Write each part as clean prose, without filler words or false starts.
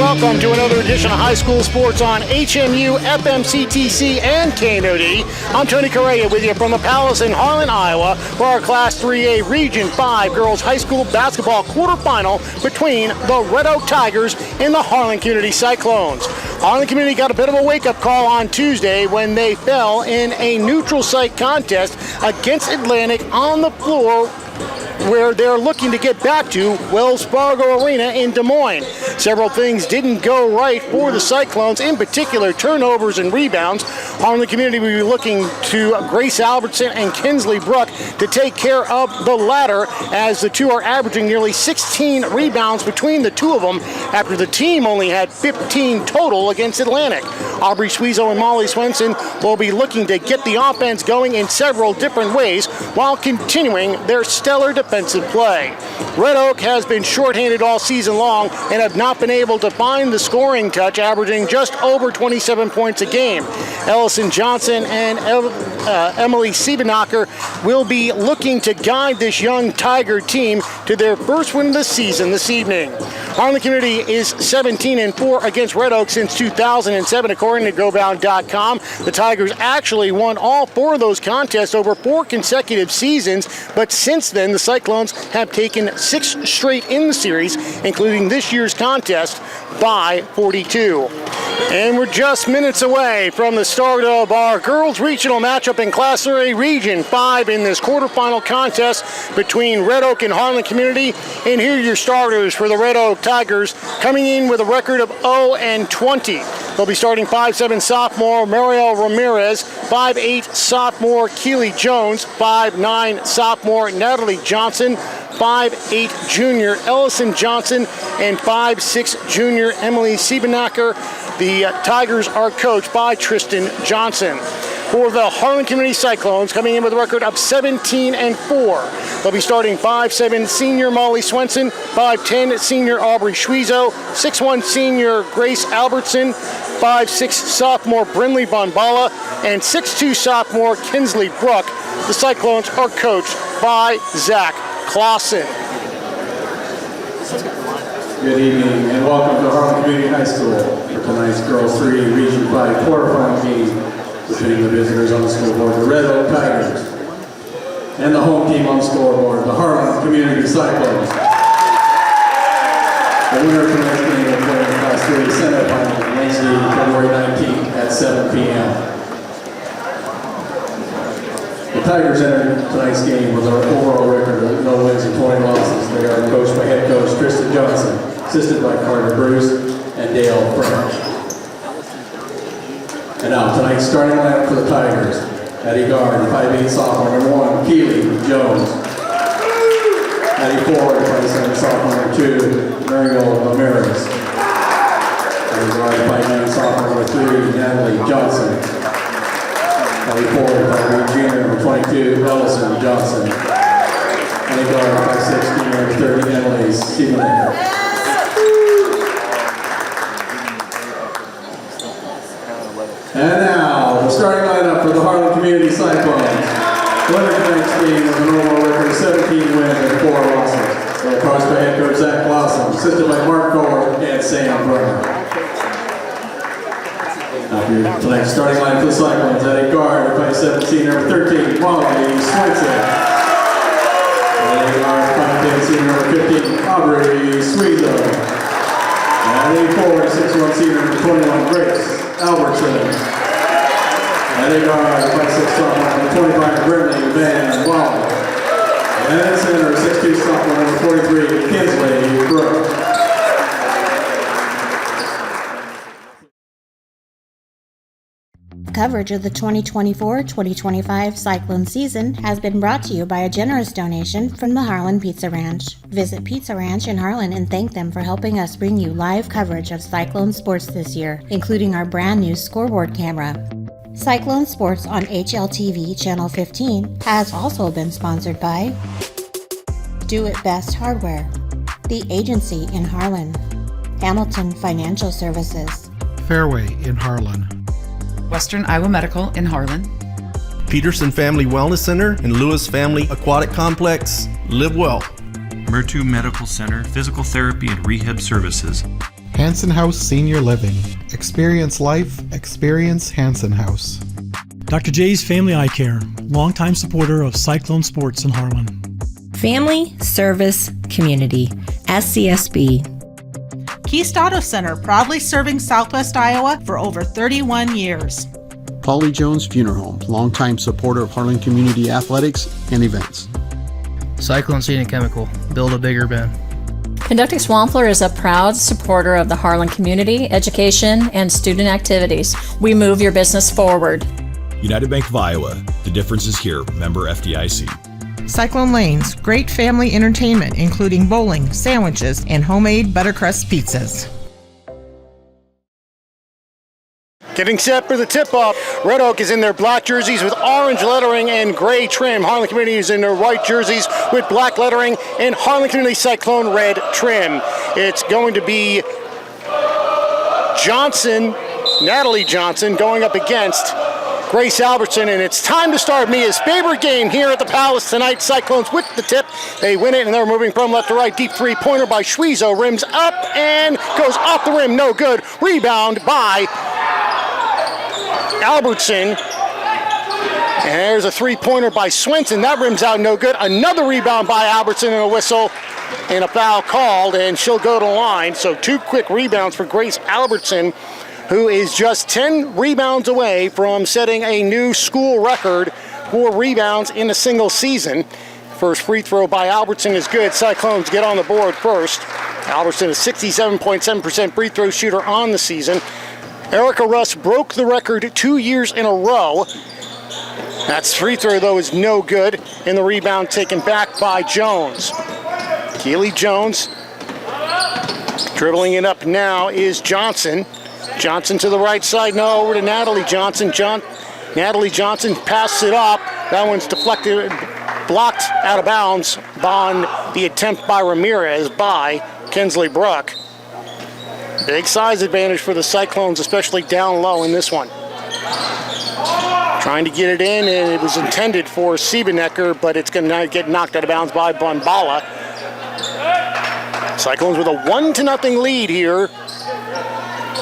welcome to another edition of High School Sports on HMU, FMCTC, and KNOD. I'm Tony Correa with you from the Palace in Harlan, Iowa, for our Class 3A Region 5 Girls High School Basketball quarterfinal between the Red Oak Tigers and the Harlan Community Cyclones. Harlan Community got a bit of a wake-up call on Tuesday when they fell in a neutral site contest against Atlantic on the floor where they're looking to get back to Wells Fargo Arena in Des Moines. Several things didn't go right for the Cyclones, in particular turnovers and rebounds. Harlan Community will be looking to Grace Albertson and Kinsley Brook to take care of the latter, as the two are averaging nearly 16 rebounds between the two of them after the team only had 15 total against Atlantic. Aubrey Suizo and Molly Swenson will be looking to get the offense going in several different ways while continuing their stellar defensive play. Red Oak has been shorthanded all season long and have not been able to find the scoring touch, averaging just over 27 points a game. Ellison Johnson and Emily Siebenacher will be looking to guide this young Tiger team to their first win of the season this evening. Harlan Community is 17-4 against Red Oak since 2007, according to GoBound.com. The Tigers actually won all four of those contests over 4 consecutive seasons, but since then the Cyclones have taken 6 straight in the series, including this year's contest, by 42. And we're just minutes away from the start of our girls regional matchup in Class 3A Region 5 in this quarterfinal contest between Red Oak and Harlan Community. And here are your starters for the Red Oak Tigers, coming in with a record of 0-20. They'll be starting 5'7" sophomore Mariel Ramirez, 5'8" sophomore Keely Jones, 5'9" sophomore Natalie Johnson, 5'8" junior Ellison Johnson, and 5'6" junior Emily Siebenacher. The Tigers are coached by Tristan Johnson. For the Harlan Community Cyclones, coming in with a record of 17-4. They'll be starting 5'7" senior Molly Swenson, 5'10" senior Aubrey Schwiezo, 6'1" senior Grace Albertson, 5'6" sophomore Brinley Bonbala, and 6'2" sophomore Kinsley Brook. The Cyclones are coached by Zach Clausen. Good evening and welcome to Harlan Community High School for tonight's Girls 3 Region 5 quarterfinal game between the visitors on the scoreboard, the Red Oak Tigers, and the home team on the scoreboard, the Harlan Community Cyclones. The winner of tonight's game will play in the Class 3 semifinal Wednesday, February 19th at 7 p.m. The Tigers entered tonight's game with an overall record of no wins and 20 losses. They are coached by head coach Tristan Johnson, assisted by Carter Bruce and Dale French. And now tonight's starting lineup for the Tigers. At guard, 5'8" sophomore number 1, Keely Jones. At forward, 5'7" sophomore number 2, Mariel Ramirez. At guard, 5'9" sophomore number 3, Natalie Johnson. Forward, 5'8" junior number 22, Ellison Johnson. And guard, 5'6" junior number 30, Emily Siebenacher. And now, the starting lineup for the Harlan Community Cyclones. Winner tonight's game with an overall record of 17 wins and 4 losses. They're coached by head coach Zach Clausen, assisted by Mark Kohler and Sam Brunner. Now, tonight's starting lineup for the Cyclones. At guard, 5'7" senior number 13, Molly Swenson. At guard, 5'10" senior number 15, Aubrey Suizo. At forward, 6'1" senior number 21, Grace Albertson. At guard, 5'6" sophomore number 25, Brittany Van Wall. And at center, 6'2" sophomore number 43, Kinsley Brook. Coverage of the 2024-2025 Cyclone season has been brought to you by a generous donation from the Harlan Pizza Ranch. Visit Pizza Ranch in Harlan and thank them for helping us bring you live coverage of Cyclone sports this year, including our brand new scoreboard camera. Cyclone Sports on HLTV Channel 15 has also been sponsored by Do It Best Hardware, The Agency in Harlan, Hamilton Financial Services, Fairway in Harlan, Western Iowa Medical in Harlan, Peterson Family Wellness Center and Lewis Family Aquatic Complex. Live well. Murtu Medical Center, Physical Therapy and Rehab Services, Hanson House Senior Living. Experience life, experience Hanson House. Dr. J's Family Eye Care, longtime supporter of Cyclone Sports in Harlan. Family Service Community, SCSB. Keast Auto Center, proudly serving Southwest Iowa for over 31 years. Polly Jones Funeral Home, longtime supporter of Harlan Community Athletics and events. Cyclone Seed and Chemical, build a bigger bin. Conducting Swampler is a proud supporter of the Harlan community, education, and student activities. We move your business forward. United Bank of Iowa, the difference is here, member FDIC. Cyclone Lanes, great family entertainment, including bowling, sandwiches, and homemade buttercrust pizzas. Getting set for the tip-off. Red Oak is in their black jerseys with orange lettering and gray trim. Harlan Community is in their white jerseys with black lettering and Harlan Community Cyclone red trim. It's going to be Natalie Johnson, going up against Grace Albertson, and it's time to start Mia's favorite game here at the Palace tonight. Cyclones with the tip. They win it, and they're moving from left to right. Deep three-pointer by Schwiezo. Rims up and goes off the rim. No good. Rebound by Albertson. And there's a three-pointer by Swenson. That rims out, no good. Another rebound by Albertson and a whistle and a foul called, and she'll go to the line. So 2 quick rebounds for Grace Albertson, who is just 10 rebounds away from setting a new school record for rebounds in a single season. First free throw by Albertson is good. Cyclones get on the board first. Albertson is 67.7% free throw shooter on the season. Erica Russ broke the record 2 years in a row. That free throw, though, is no good, and the rebound taken back by Jones. Keely Jones dribbling it up now is Johnson. Johnson to the right side, no, over to Natalie Johnson. Natalie Johnson passes it up. That one's deflected, blocked out of bounds on the attempt by Ramirez by Kinsley Brook. Big size advantage for the Cyclones, especially down low in this one. Trying to get it in, and it was intended for Siebenecker, but it's going to get knocked out of bounds by Bonbala. Cyclones with a 1-0 lead here.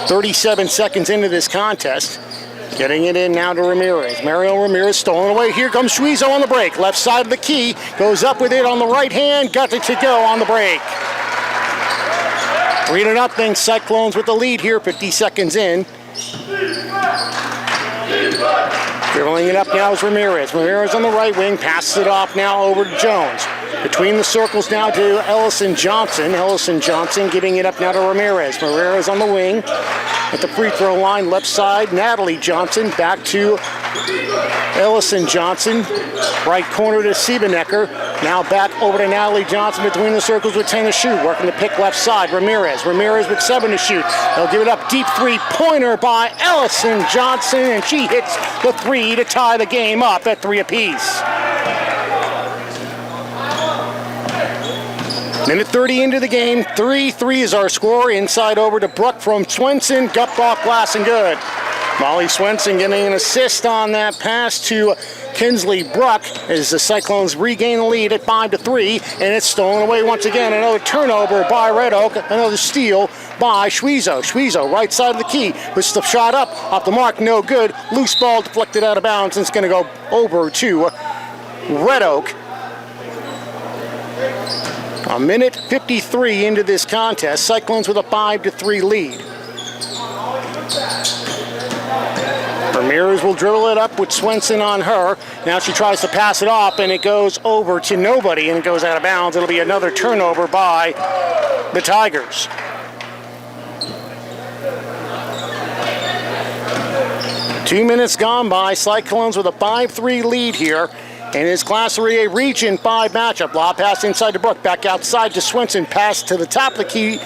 37 seconds into this contest. Getting it in now to Ramirez. Mario Ramirez stolen away. Here comes Schwiezo on the break. Left side of the key. Goes up with it on the right hand. Got it to go on the break. 3-0. Cyclones with the lead here. 50 seconds in. Dribbling it up now is Ramirez. Ramirez on the right wing. Passes it off now over to Jones. Between the circles now to Ellison Johnson. Ellison Johnson getting it up now to Ramirez. Ramirez on the wing at the free throw line. Left side, Natalie Johnson. Back to Ellison Johnson. Right corner to Siebenecker. Now back over to Natalie Johnson between the circles with 10 to shoot. Working the pick left side. Ramirez with 7 to shoot. They'll give it up. Deep three-pointer by Ellison Johnson, and she hits the 3 to tie the game up at 3 apiece. Minute 30 into the game, 3-3 is our score. Inside over to Brook from Swenson, gupped off glass and good. Molly Swenson getting an assist on that pass to Kinsley Brook as the Cyclones regain the lead at 5-3, and it's stolen away once again. Another turnover by Red Oak, another steal by Schwiezo. Schwiezo, right side of the key, puts the shot up, off the mark, no good. Loose ball deflected out of bounds, and it's going to go over to Red Oak. A minute 53 into this contest, Cyclones with a 5-3 lead. Ramirez will dribble it up with Swenson on her. Now she tries to pass it off, and it goes over to nobody, and it goes out of bounds. It'll be another turnover by the Tigers. Two minutes gone by. Cyclones with a 5-3 lead here. In his Class 3A Region 5 matchup. Lob pass inside to Brook. Back outside to Swenson. Pass to the top of the key.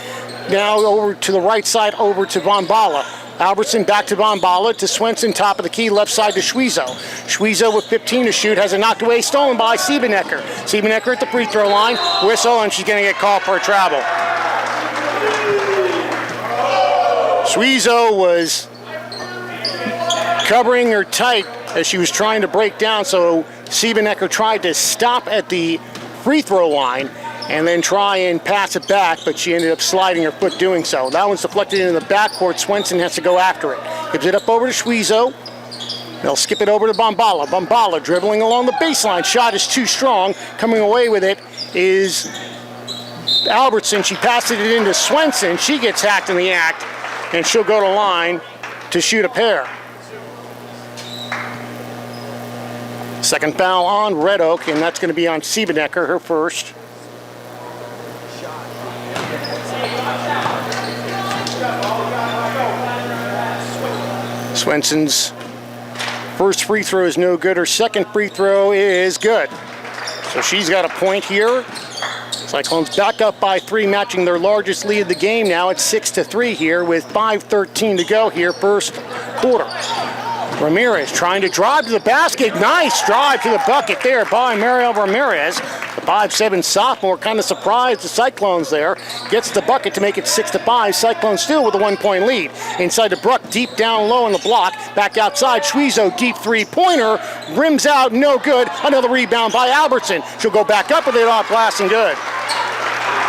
Now over to the right side, over to Bonbala. Albertson back to Bonbala, to Swenson, top of the key, left side to Schwiezo. Schwiezo with 15 to shoot, has it knocked away, stolen by Siebenecker. Siebenecker at the free throw line, whistle, and she's going to get called for a travel. Schwiezo was covering her tight as she was trying to break down, so Siebenecker tried to stop at the free throw line, and then try and pass it back, but she ended up sliding her foot doing so. That one's deflected into the backcourt. Swenson has to go after it. Gives it up over to Schwezo. They'll skip it over to Bombala. Bombala dribbling along the baseline. Shot is too strong. Coming away with it is Albertson. She passes it into Swenson. She gets hacked in the act, and she'll go to line to shoot a pair. Second foul on Red Oak, and that's going to be on Siebenecker, her first. Swenson's first free throw is no good. Her second free throw is good. So she's got a point here. Cyclones back up by 3, matching their largest lead of the game now. It's 6-3 here with 5:13 to go here, first quarter. Ramirez trying to drive to the basket. Nice drive to the bucket there by Mariel Ramirez. The 5'7" sophomore kind of surprised the Cyclones there. Gets the bucket to make it 6-5. Cyclones still with a 1-point lead. Inside to Bruck, deep down low on the block. Back outside, Schwezo, deep three-pointer. Rims out, no good. Another rebound by Albertson. She'll go back up with it off glass and good.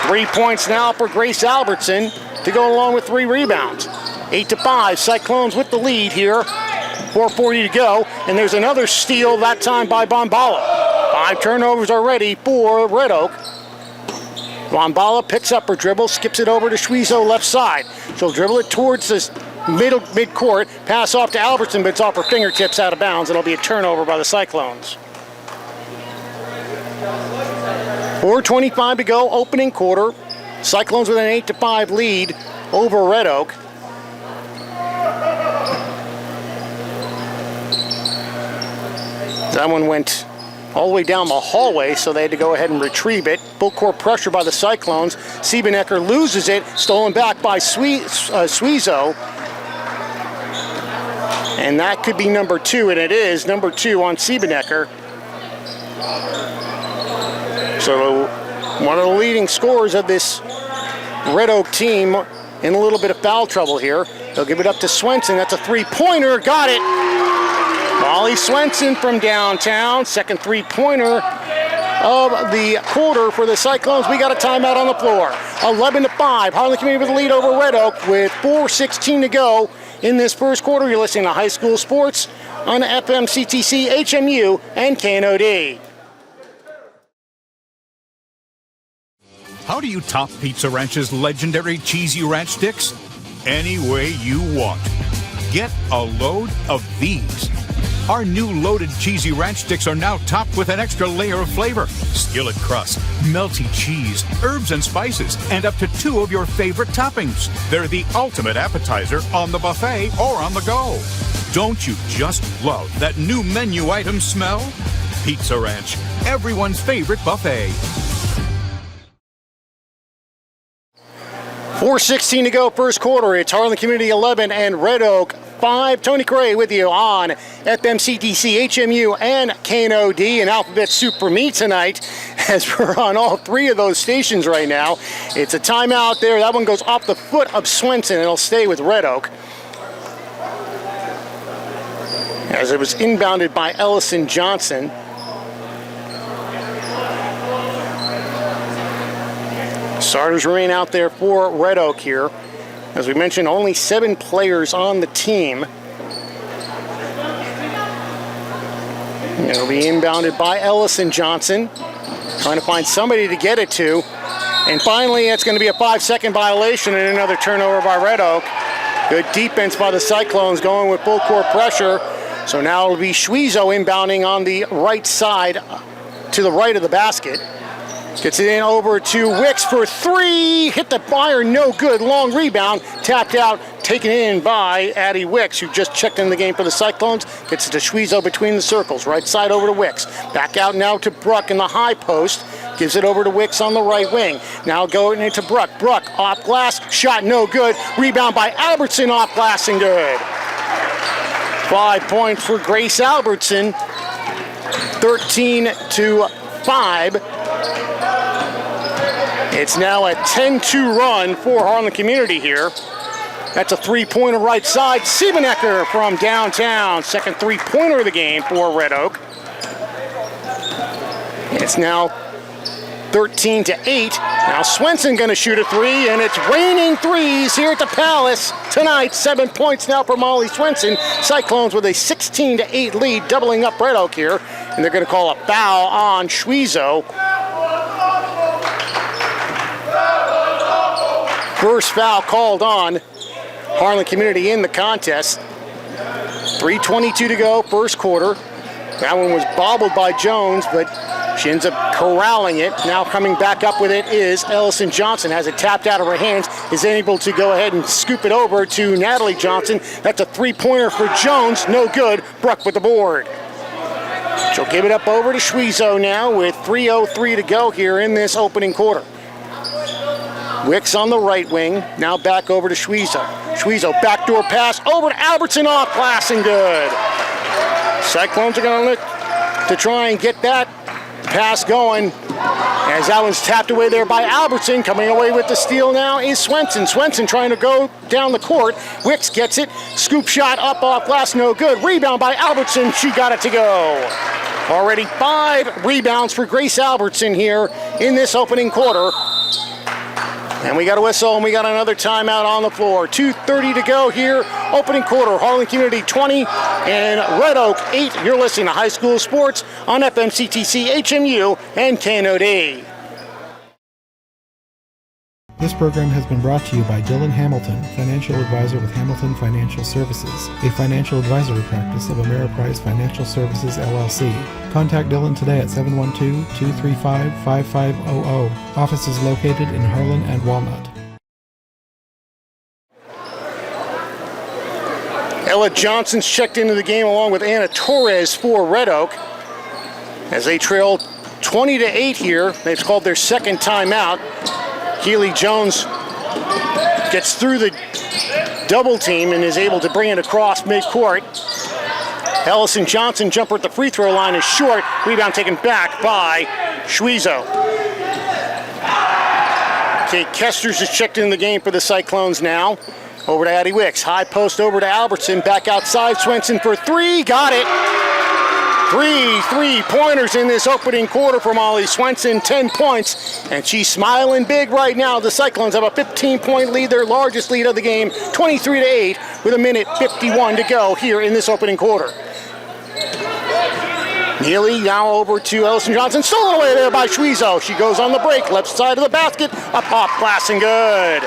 3 points now for Grace Albertson to go along with 3 rebounds. 8-5, Cyclones with the lead here. 4:40 to go, and there's another steal, that time by Bombala. 5 turnovers already for Red Oak. Bombala picks up her dribble, skips it over to Schwezo left side. She'll dribble it towards the mid-court, pass off to Albertson, but it's off her fingertips out of bounds. It'll be a turnover by the Cyclones. 4:25 to go, opening quarter. Cyclones with an 8-5 lead over Red Oak. That one went all the way down the hallway, so they had to go ahead and retrieve it. Full court pressure by the Cyclones. Siebenecker loses it, stolen back by Schwezo. And that could be number 2, and it is number 2 on Siebenecker. So one of the leading scorers of this Red Oak team in a little bit of foul trouble here. They'll give it up to Swenson. That's a 3-pointer. Got it. Molly Swenson from downtown. Second 3-pointer of the quarter for the Cyclones. We got a timeout on the floor. 11-5. Harlan Community with the lead over Red Oak with 4:16 to go in this first quarter. You're listening to High School Sports on FMCTC, HMU, and KNOD. How do you top Pizza Ranch's legendary cheesy ranch sticks? Any way you want. Get a load of these. Our new loaded cheesy ranch sticks are now topped with an extra layer of flavor. Skillet crust, melty cheese, herbs and spices, and up to 2 of your favorite toppings. They're the ultimate appetizer on the buffet or on the go. Don't you just love that new menu item smell? Pizza Ranch, everyone's favorite buffet. 4:16 to go, first quarter. It's Harlan Community 11 and Red Oak 5. Tony Correa with you on FMCTC, HMU, and KNOD. An alphabet soup for me tonight, as we're on all 3 of those stations right now. It's a timeout there. That one goes off the foot of Swenson. It'll stay with Red Oak, as it was inbounded by Ellison Johnson. Starters remain out there for Red Oak here. As we mentioned, only 7 players on the team. It'll be inbounded by Ellison Johnson, trying to find somebody to get it to. And finally, it's going to be a 5-second violation and another turnover by Red Oak. Good defense by the Cyclones, going with full court pressure. So now it'll be Schwezo inbounding on the right side to the right of the basket. Gets it in over to Wicks for 3. Hit the fire, no good. Long rebound, tapped out, taken in by Addie Wicks, who just checked in the game for the Cyclones. Gets it to Schwezo between the circles. Right side over to Wicks. Back out now to Bruck in the high post. Gives it over to Wicks on the right wing. Now going into Bruck. Bruck off glass, shot no good. Rebound by Albertson, off glass and good. 5 points for Grace Albertson. 13-5. It's now a 10-2 run for Harlan Community here. That's a 3-pointer right side. Siebenecker from downtown. Second 3-pointer of the game for Red Oak. It's now 13-8. Now Swenson going to shoot a three, and it's raining threes here at the Palace tonight. 7 points now for Molly Swenson. Cyclones with a 16-8 lead, doubling up Red Oak here, and they're going to call a foul on Schwiezo. First foul called on Harlan Community in the contest. 3:22 to go, first quarter. That one was bobbled by Jones, but she ends up corralling it. Now coming back up with it is Ellison Johnson. Has it tapped out of her hands, is able to go ahead and scoop it over to Natalie Johnson. That's a three-pointer for Jones. No good. Bruck with the board. She'll give it up over to Schwiezo now with 3:03 to go here in this opening quarter. Wicks on the right wing. Now back over to Schwiezo. Schwiezo, backdoor pass over to Albertson, off glass and good. Cyclones are going to look to try and get that pass going, as that one's tapped away there by Albertson. Coming away with the steal now is Swenson. Swenson trying to go down the court. Wicks gets it. Scoop shot up off glass, no good. Rebound by Albertson. She got it to go. Already 5 rebounds for Grace Albertson here in this opening quarter. And we got a whistle, and we got another timeout on the floor. 2:30 to go here. Opening quarter, Harlan Community 20 and Red Oak 8. You're listening to High School Sports on FMCTC, HMU, and KNOD. This program has been brought to you by Dylan Hamilton, financial advisor with Hamilton Financial Services, a financial advisory practice of Ameriprise Financial Services, LLC. Contact Dylan today at 712-235-5500. Office is located in Harlan and Walnut. Ella Johnson's checked into the game along with Anna Torres for Red Oak. As they trail 20-8 here, they've called their second timeout. Keely Jones gets through the double team and is able to bring it across midcourt. Ellison Johnson jumper at the free throw line is short. Rebound taken back by Schwiezo. Kate Kesters is checked in the game for the Cyclones now. Over to Addie Wicks. High post over to Albertson. Back outside. Swenson for three. Got it. 3 3-pointers in this opening quarter for Molly Swenson, 10 points, and she's smiling big right now. The Cyclones have a 15-point lead, their largest lead of the game, 23-8, with 1:51 to go here in this opening quarter. Neely now over to Ellison Johnson, stolen away there by Schwiezo. She goes on the break, left side of the basket, up off glass and good.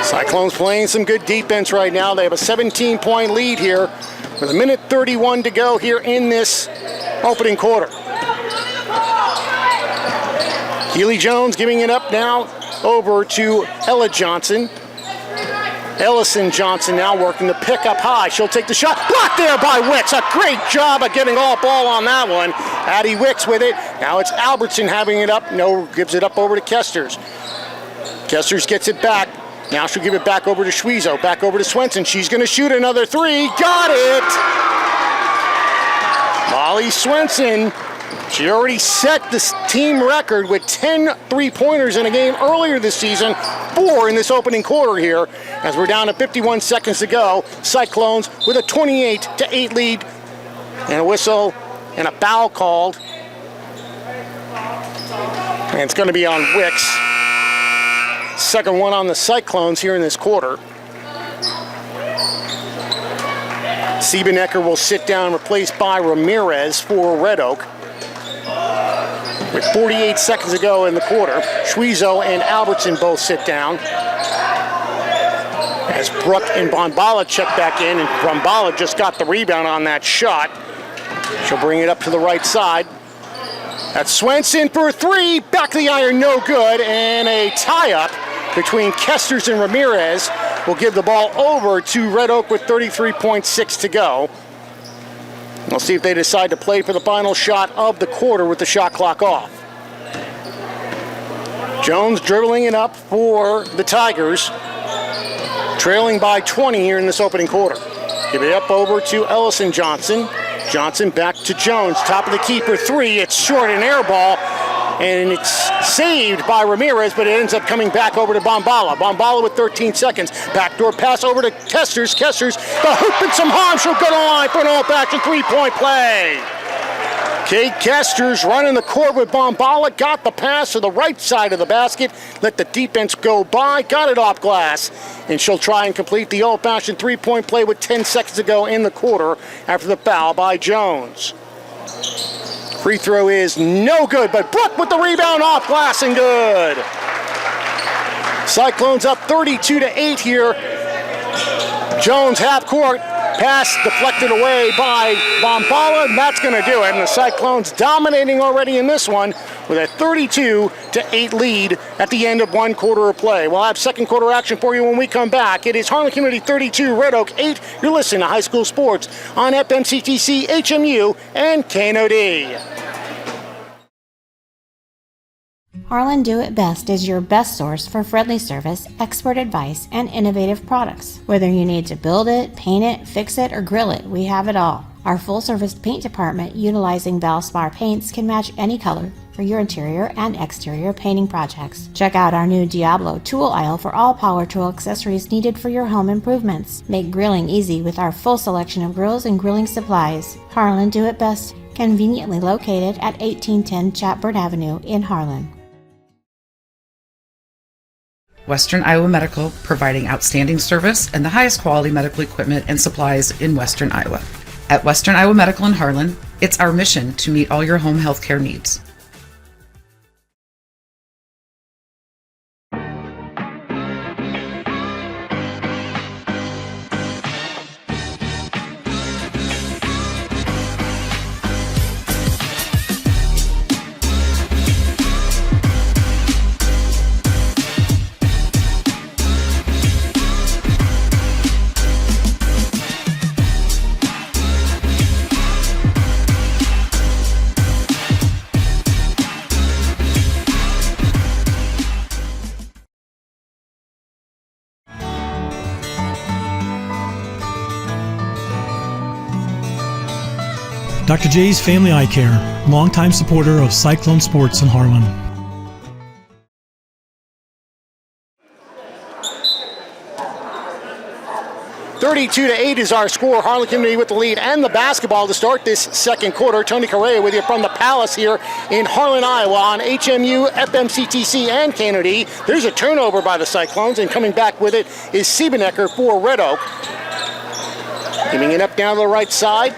Cyclones playing some good defense right now. They have a 17-point lead here with 1:31 to go here in this opening quarter. Keely Jones giving it up now over to Ella Johnson. Ellison Johnson now working the pick up high. She'll take the shot. Blocked there by Wicks. A great job of getting all ball on that one. Addie Wicks with it. Now it's Albertson having it up. No, gives it up over to Kesters. Kesters gets it back. Now she'll give it back over to Schwiezo, back over to Swenson. She's going to shoot another three. Got it! Molly Swenson, she already set this team record with 10 three-pointers in a game earlier this season, 4 in this opening quarter here. As we're down to 51 seconds to go, Cyclones with a 28-8 lead, and a whistle and a foul called. And it's going to be on Wicks. Second one on the Cyclones here in this quarter. Siebenecker will sit down, replaced by Ramirez for Red Oak. With 48 seconds to go in the quarter, Schwiezo and Albertson both sit down. As Bruck and Bombala check back in, and Bombala just got the rebound on that shot. She'll bring it up to the right side. That's Swenson for three, back of the iron, no good, and a tie-up between Kesters and Ramirez will give the ball over to Red Oak with 33.6 to go. We'll see if they decide to play for the final shot of the quarter with the shot clock off. Jones dribbling it up for the Tigers, trailing by 20 here in this opening quarter. Give it up over to Ellison Johnson. Johnson back to Jones, top of the key for three. It's short, an air ball, and it's saved by Ramirez, but it ends up coming back over to Bombala. Bombala with 13 seconds. Backdoor pass over to Kesters. Kesters, the hoop and some harm. She'll go to the line for an old-fashioned three-point play. Kate Kester's running the court with Bombala, got the pass to the right side of the basket, let the defense go by, got it off glass, and she'll try and complete the old-fashioned three-point play with 10 seconds to go in the quarter after the foul by Jones. Free throw is no good, but Brooke with the rebound off glass and good. Cyclones up 32-8 here. Jones half court. Pass deflected away by Bombala, and that's going to do it. And the Cyclones dominating already in this one with a 32-8 lead at the end of one quarter of play. We'll have second quarter action for you when we come back. It is Harlan Community 32, Red Oak 8. You're listening to High School Sports on FMCTC, HMU, and KNOD. Harlan Do It Best is your best source for friendly service, expert advice, and innovative products. Whether you need to build it, paint it, fix it, or grill it, we have it all. Our full-service paint department, utilizing Valspar paints, can match any color for your interior and exterior painting projects. Check out our new Diablo tool aisle for all power tool accessories needed for your home improvements. Make grilling easy with our full selection of grills and grilling supplies. Harlan Do It Best, conveniently located at 1810 Chatburn Avenue in Harlan. Western Iowa Medical, providing outstanding service and the highest quality medical equipment and supplies in Western Iowa. At Western Iowa Medical in Harlan, it's our mission to meet all your home health care needs. Dr. J's Family Eye Care, longtime supporter of Cyclone Sports in Harlan. (32-8) is our score. Harlan Community with the lead and the basketball to start this second quarter. Tony Correa with you from the Palace here in Harlan, Iowa on HMU, FMCTC, and KNOD. There's a turnover by the Cyclones, and coming back with it is Siebenecker for Red Oak. Giving it up down to the right side.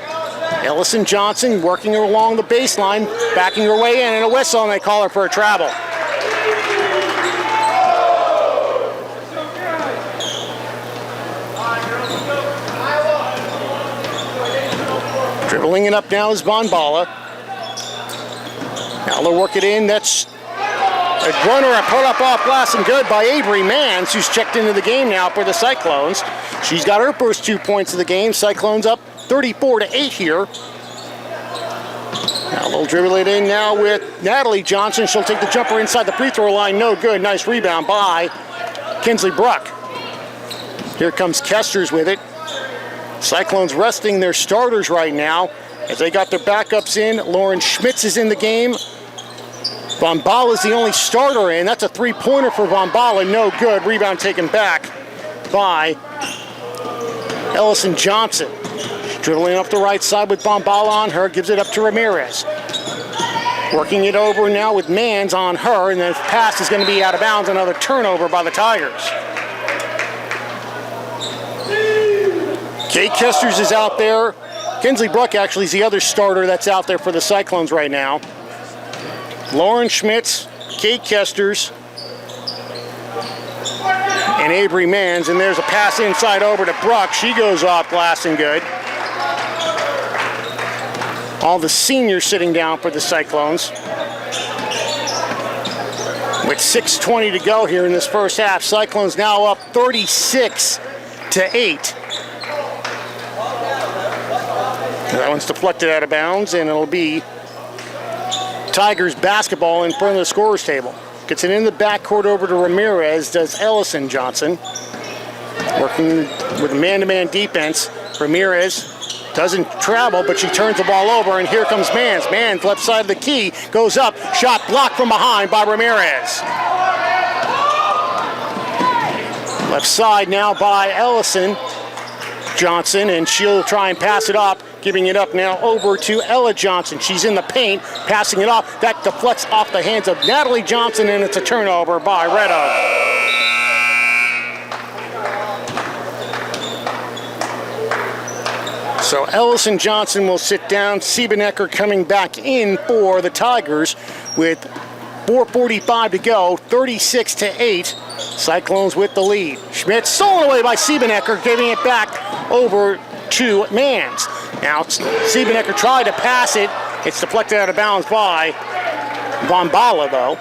Ellison Johnson working her along the baseline, backing her way in, and a whistle, and they call her for a travel. Dribbling it up now is Bombala. Now they'll work it in. That's a runner, a put up off glass and good by Avery Mans, who's checked into the game now for the Cyclones. She's got her first 2 points of the game. Cyclones up 34-8 here. Now they'll dribble it in now with Natalie Johnson. She'll take the jumper inside the free throw line. No good. Nice rebound by Kinsley Bruck. Here comes Kesters with it. Cyclones resting their starters right now as they got their backups in. Lauren Schmitz is in the game. Bombala is the only starter in. That's a three-pointer for Bombala. No good. Rebound taken back by Ellison Johnson. Dribbling up the right side with Bombala on her. Gives it up to Ramirez. Working it over now with Mans on her. And the pass is going to be out of bounds. Another turnover by the Tigers. Kate Kesters is out there. Kinsley Bruck actually is the other starter that's out there for the Cyclones right now. Lauren Schmitz, Kate Kesters, and Avery Mans. And there's a pass inside over to Bruck. She goes off glass and good. All the seniors sitting down for the Cyclones. With 6:20 to go here in this first half, Cyclones now up 36-8. That one's deflected out of bounds, and it'll be Tigers basketball in front of the scorer's table. Gets it in the backcourt over to Ramirez, does Ellison Johnson. Working with man-to-man defense. Ramirez doesn't travel, but she turns the ball over, and here comes Mans. Mans, left side of the key, goes up. Shot blocked from behind by Ramirez. Left side now by Ellison Johnson, and she'll try and pass it up giving it up now over to Ella Johnson. She's in the paint, passing it off. That deflects off the hands of Natalie Johnson, and it's a turnover by Red Oak. So Ellison Johnson will sit down. Siebenecker coming back in for the Tigers with 4:45 to go, 36-8. Cyclones with the lead. Schmidt stolen away by Siebenecker, giving it back over to Mans. Now Siebenecker tried to pass it. It's deflected out of bounds by Bombala, though.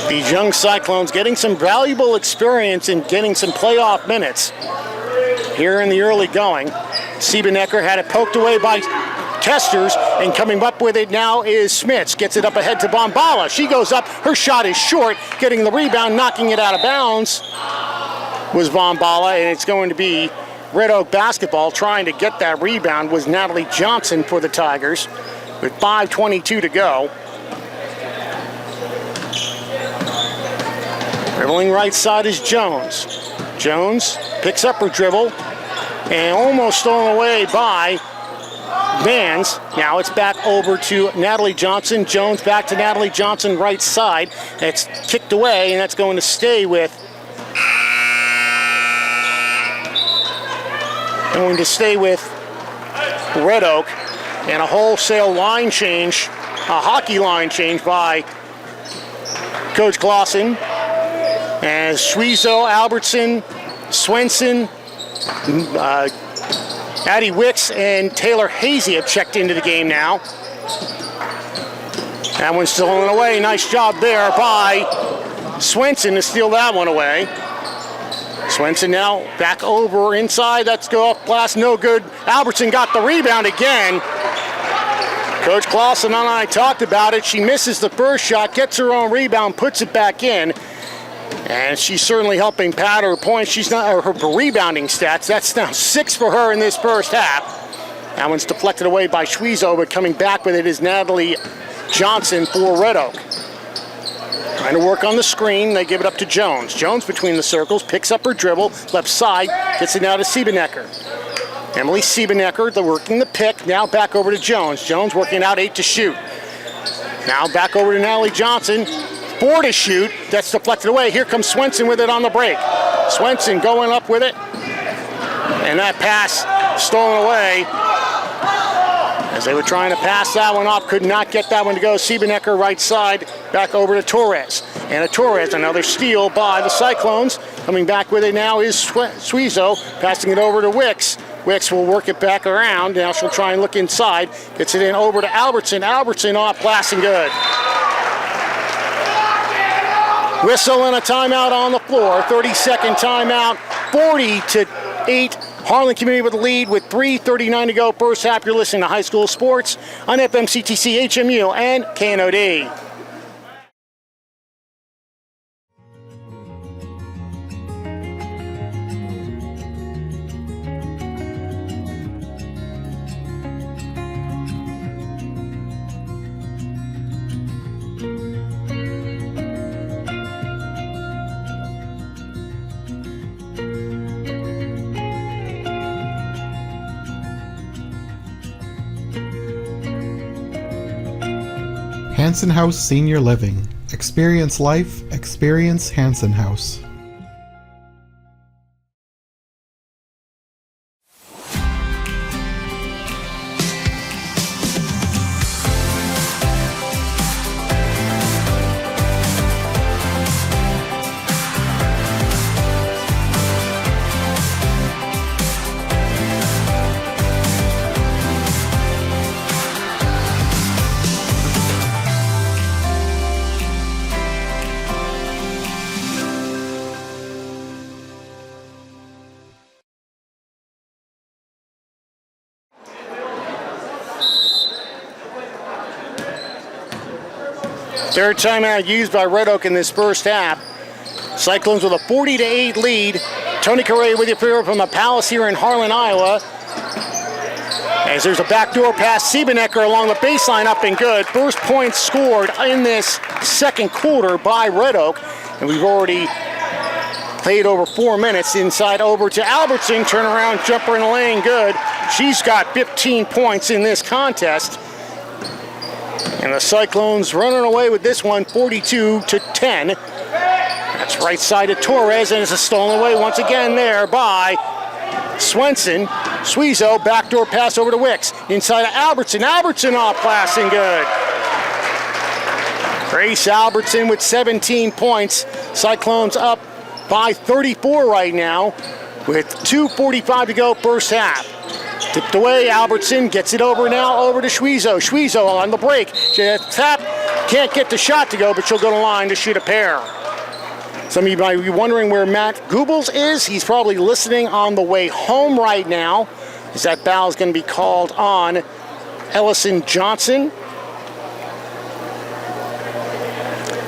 These young Cyclones getting some valuable experience and getting some playoff minutes here in the early going. Siebenecker had it poked away by Kesters, and coming up with it now is Smits. Gets it up ahead to Bombala. She goes up. Her shot is short. Getting the rebound, knocking it out of bounds was Bombala, and it's going to be Red Oak basketball. Trying to get that rebound was Natalie Johnson for the Tigers with 5:22 to go. Dribbling right side is Jones. Jones picks up her dribble and almost stolen away by Vans. Now it's back over to Natalie Johnson. Jones back to Natalie Johnson, right side. It's kicked away, and that's going to stay with Red Oak. And a wholesale line change, a hockey line change by Coach Clausen. As Schwiezo, Albertson, Swenson, Addie Wicks, and Taylor Hazy have checked into the game now. That one's stolen away. Nice job there by Swenson to steal that one away. Swenson now back over inside. That's go off glass, no good. Albertson got the rebound again. Coach Clausen and I talked about it. She misses the first shot, gets her own rebound, puts it back in. And she's certainly helping pad her points. She's not her rebounding stats. That's now 6 for her in this first half. That one's deflected away by Schwiezo, but coming back with it is Natalie Johnson for Red Oak. Trying to work on the screen. They give it up to Jones. Jones between the circles, picks up her dribble, left side, gets it now to Siebenecker. Emily Siebenecker, working the pick. Now back over to Jones. Jones working out 8 to shoot. Now back over to Natalie Johnson. 4 to shoot. That's deflected away. Here comes Swenson with it on the break. Swenson going up with it. And that pass stolen away. As they were trying to pass that one off, could not get that one to go. Siebenecker right side, back over to Torres. And a Torres, another steal by the Cyclones. Coming back with it now is Schwiezo, passing it over to Wicks. Wicks will work it back around. Now she'll try and look inside. Gets it in over to Albertson. Albertson off glass and good. Whistle and a timeout on the floor. 30-second timeout. 40-8. Harlan Community with the lead with 3:39 to go. First half, you're listening to High School Sports on FMCTC, HMU, and KNOD. Hanson House Senior Living. Experience life, experience Hanson House. Third timeout used by Red Oak in this first half. Cyclones with a 40-8 lead. Tony Correa with you from the Palace here in Harlan, Iowa. As there's a backdoor pass, Siebenecker along the baseline, up and good. First point scored in this second quarter by Red Oak. And we've already Played over 4 minutes. Inside over to Albertson. Turnaround jumper in the lane. Good. She's got 15 points in this contest. And the Cyclones running away with this one, 42-10. That's right side of Torres, and it's a stolen away once again there by Swenson. Suizo, backdoor pass over to Wicks. Inside of Albertson. Albertson off glass and good. Grace Albertson with 17 points. Cyclones up by 34 right now with 2:45 to go first half. Tipped away, Albertson gets it over now, over to Suizo. Suizo on the break. She tap, can't get the shot to go, but she'll go to line to shoot a pair. Some of you might be wondering where Matt Goebbels is. He's probably listening on the way home right now, as that foul is going to be called on Ellison Johnson.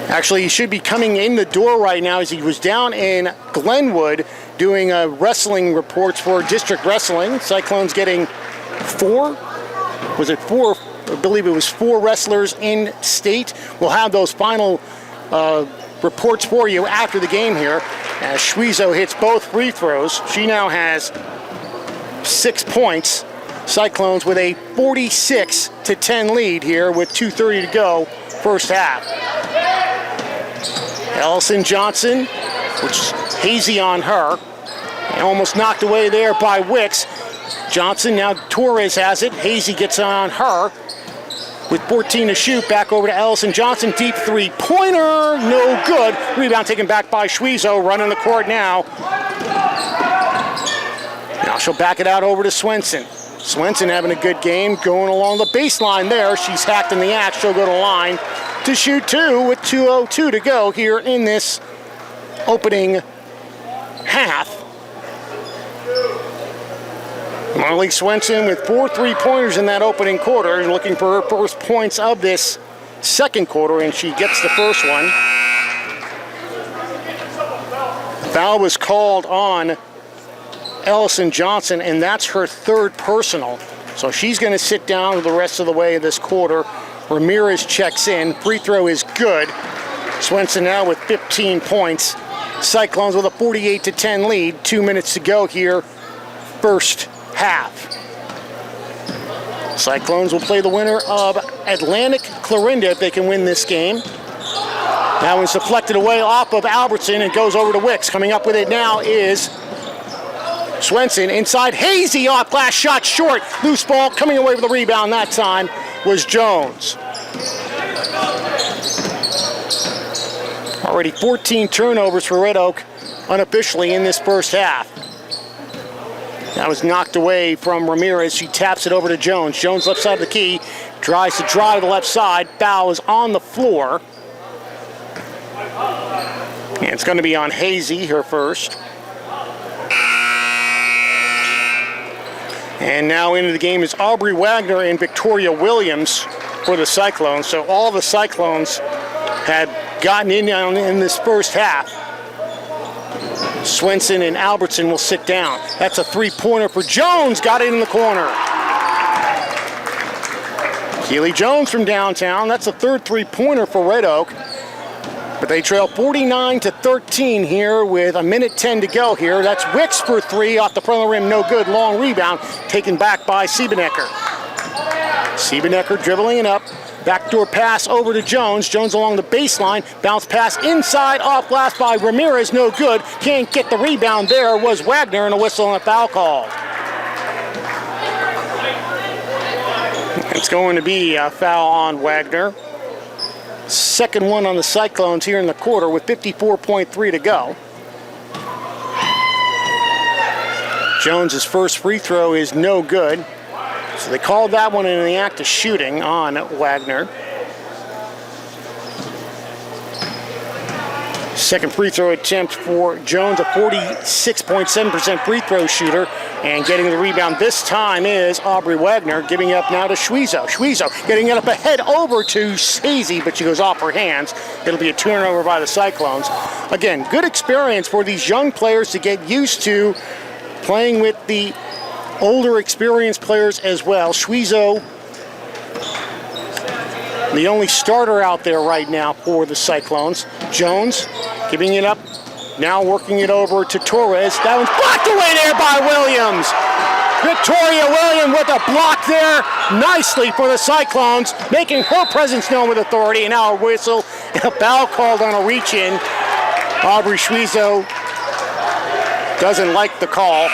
Actually, he should be coming in the door right now, as he was down in Glenwood doing wrestling reports for District Wrestling. Cyclones getting 4. Was it 4? I believe it was 4 wrestlers in state. We'll have those final reports for you after the game here, as Suizo hits both free throws. She now has 6 points. Cyclones with a 46-10 lead here with 2:30 to go first half. Ellison Johnson, which is hazy on her, and almost knocked away there by Wicks. Johnson, now Torres has it. Hazy gets on her with 14 to shoot. Back over to Ellison Johnson. Deep three-pointer. No good. Rebound taken back by Suizo. Running the court now. Now she'll back it out over to Swenson. Swenson having a good game. Going along the baseline there. She's hacked in the act. She'll go to line to shoot 2 with 2:02 to go here in this opening half. Marley Swenson with 4 3-pointers in that opening quarter, looking for her first points of this second quarter, and she gets the first one. Foul was called on Ellison Johnson, and that's her 3rd personal. So she's going to sit down the rest of the way this quarter. Ramirez checks in. Free throw is good. Swenson now with 15 points. Cyclones with a 48-10 lead. 2 minutes to go here, first half. Cyclones will play the winner of Atlantic Clarinda if they can win this game. That one's deflected away off of Albertson and goes over to Wicks. Coming up with it now is Swenson. Inside, Hazy off glass, shot short. Loose ball, coming away with the rebound that time was Jones. Already 14 turnovers for Red Oak unofficially in this first half. That was knocked away from Ramirez. She taps it over to Jones. Jones left side of the key, tries to drive the left side. Foul is on the floor. And it's going to be on Hazy, her first. And now into the game is Aubrey Wagner and Victoria Williams for the Cyclones. So all the Cyclones had gotten in this first half. Swenson and Albertson will sit down. That's a 3-pointer for Jones. Got it in the corner. Keely Jones from downtown. That's a 3rd 3-pointer for Red Oak. But they trail 49-13 here with 1:10 to go here. That's Wicks for 3 off the front of the rim. No good. Long rebound taken back by Siebenecker. Siebenecker dribbling it up. Backdoor pass over to Jones. Jones along the baseline. Bounce pass inside off glass by Ramirez. No good. Can't get the rebound there. Was Wagner, and a whistle and a foul call. It's going to be a foul on Wagner. Second one on the Cyclones here in the quarter with 54.3 to go. Jones's first free throw is no good. So they called that one in the act of shooting on Wagner. Second free throw attempt for Jones, a 46.7% free throw shooter. And getting the rebound this time is Aubrey Wagner, giving it up now to Suizo. Suizo getting it up ahead over to Hazy, but she goes off her hands. It'll be a turnover by the Cyclones. Again, good experience for these young players to get used to playing with the older experienced players as well. Suizo, the only starter out there right now for the Cyclones. Jones giving it up Now working it over to Torres. That one's blocked away there by Williams. Victoria Williams with a block there nicely for the Cyclones, making her presence known with authority. And now a whistle and a foul called on a reach-in. Aubrey Schwiezo doesn't like the call,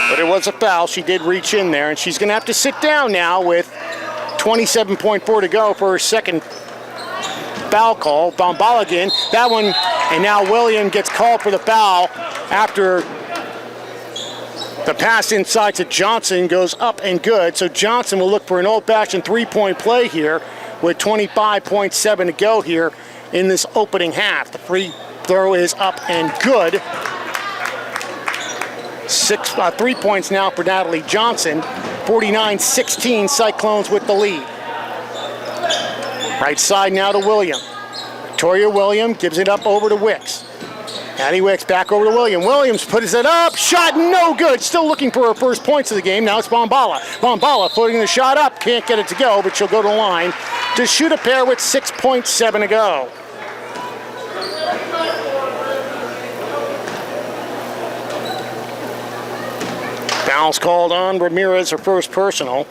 but it was a foul. She did reach in there, and she's going to have to sit down now with 27.4 to go for her second foul call. Bombala again, that one, and now William gets called for the foul after the pass inside to Johnson goes up and good. So Johnson will look for an old-fashioned three-point play here with 25.7 to go here in this opening half. The free throw is up and good. 3 points now for Natalie Johnson. 49-16, Cyclones with the lead. Right side now to William. Victoria Williams gives it up over to Wicks. Addie Wicks back over to Williams. Williams puts it up. Shot no good. Still looking for her first points of the game. Now it's Bombala. Bombala putting the shot up. Can't get it to go, but she'll go to the line to shoot a pair with 6.7 to go. Foul's called on Ramirez, her first personal.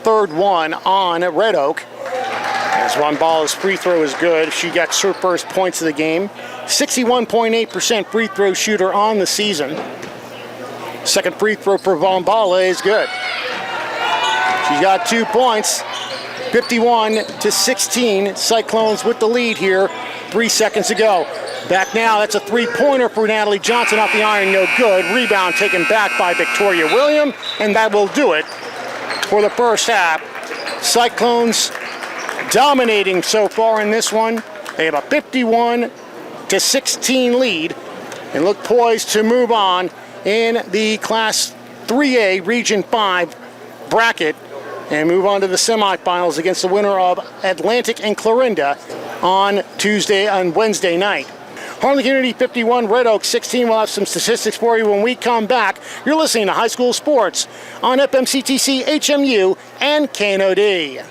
Third one on Red Oak. As Bombala's free throw is good. She got her first points of the game. 61.8% free throw shooter on the season. Second free throw for Bombala is good. She's got 2 points. 51-16. Cyclones with the lead here. 3 seconds to go. Back now, that's a three-pointer for Natalie Johnson off the iron, no good. Rebound taken back by Victoria Williams, and that will do it for the first half. Cyclones dominating so far in this one. They have a 51-16 lead and look poised to move on in the Class 3A Region 5 bracket and move on to the semifinals against the winner of Atlantic and Clarinda on Wednesday night. Harlan Community 51, Red Oak 16. We'll have some statistics for you when we come back. You're listening to High School Sports on FMCTC, HMU, and KNOD.